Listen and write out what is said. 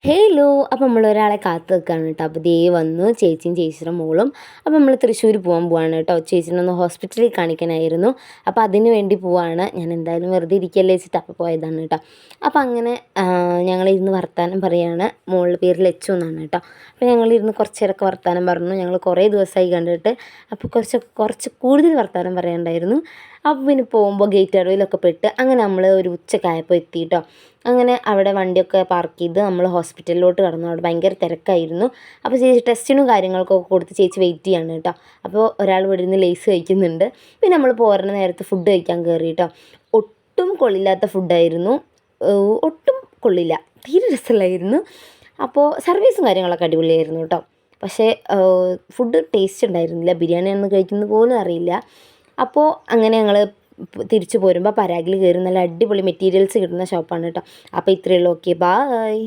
ഹേലോ! അപ്പോൾ നമ്മളൊരാളെ കാത്ത് നിൽക്കുകയാണ് കേട്ടോ. അപ്പോൾ ദേ വന്നു ചേച്ചിയും ചേച്ചിയുടെ മോളും. അപ്പോൾ നമ്മൾ തൃശ്ശൂർ പോകാൻ പോവാണ് കേട്ടോ. ചേച്ചീനെ ഒന്ന് ഹോസ്പിറ്റലിൽ കാണിക്കാനായിരുന്നു. അപ്പോൾ അതിന് വേണ്ടി പോവാണ്. ഞാൻ എന്തായാലും വെറുതെ ഇരിക്കുകയല്ലേ വെച്ചിട്ട് അപ്പോൾ പോയതാണ് കേട്ടോ. അപ്പോൾ അങ്ങനെ ഞങ്ങളിരുന്ന് വർത്താനം പറയുകയാണ്. മോളുടെ പേര് ലച്ചു എന്നാണ് കേട്ടോ. അപ്പോൾ ഞങ്ങളിരുന്ന് കുറച്ച് നേരമൊക്കെ വർത്താനം പറഞ്ഞു. ഞങ്ങൾ കുറേ ദിവസമായി കണ്ടിട്ട്. അപ്പോൾ കുറച്ച് കൂടുതൽ വർത്താനം പറയാനുണ്ടായിരുന്നു. അപ്പോൾ പിന്നെ പോകുമ്പോൾ ഗേറ്റ് അടവിലൊക്കെ പെട്ട് അങ്ങനെ നമ്മൾ ഒരു ഉച്ചക്കായപ്പോൾ എത്തി കേട്ടോ. അങ്ങനെ അവിടെ വണ്ടിയൊക്കെ പാർക്ക് ചെയ്ത് നമ്മൾ ഹോസ്പിറ്റലിലോട്ട് കടന്നു. അവിടെ ഭയങ്കര തിരക്കായിരുന്നു. അപ്പോൾ ചേച്ചി ടെസ്റ്റിനും കാര്യങ്ങൾക്കൊക്കെ കൊടുത്ത് ചേച്ചി വെയിറ്റ് ചെയ്യാണ് കേട്ടോ. അപ്പോൾ ഒരാൾ ഇവിടെ നിന്ന് ലേസ് കഴിക്കുന്നുണ്ട്. പിന്നെ നമ്മൾ പോരുന്ന നേരത്ത് ഫുഡ് കഴിക്കാൻ കയറി കേട്ടോ. ഒട്ടും കൊള്ളില്ലാത്ത ഫുഡായിരുന്നു. ഒട്ടും കൊള്ളില്ല, തീരെ രസമില്ലായിരുന്നു. അപ്പോൾ സർവീസും കാര്യങ്ങളൊക്കെ അടിപൊളിയായിരുന്നു കേട്ടോ. പക്ഷേ ഫുഡ് ടേസ്റ്റ് ഉണ്ടായിരുന്നില്ല. ബിരിയാണിയാണെന്ന് കഴിക്കുന്നത് പോലും അറിയില്ല. അപ്പോൾ അങ്ങനെ ഞങ്ങൾ തിരിച്ചു പോരുമ്പോൾ പരാഗിൽ കയറി നല്ല അടിപൊളി മെറ്റീരിയൽസ് കിട്ടുന്ന ഷോപ്പാണ് കേട്ടോ. അപ്പോൾ ഇത്രയേ ഉള്ളൂ. Okay, bye.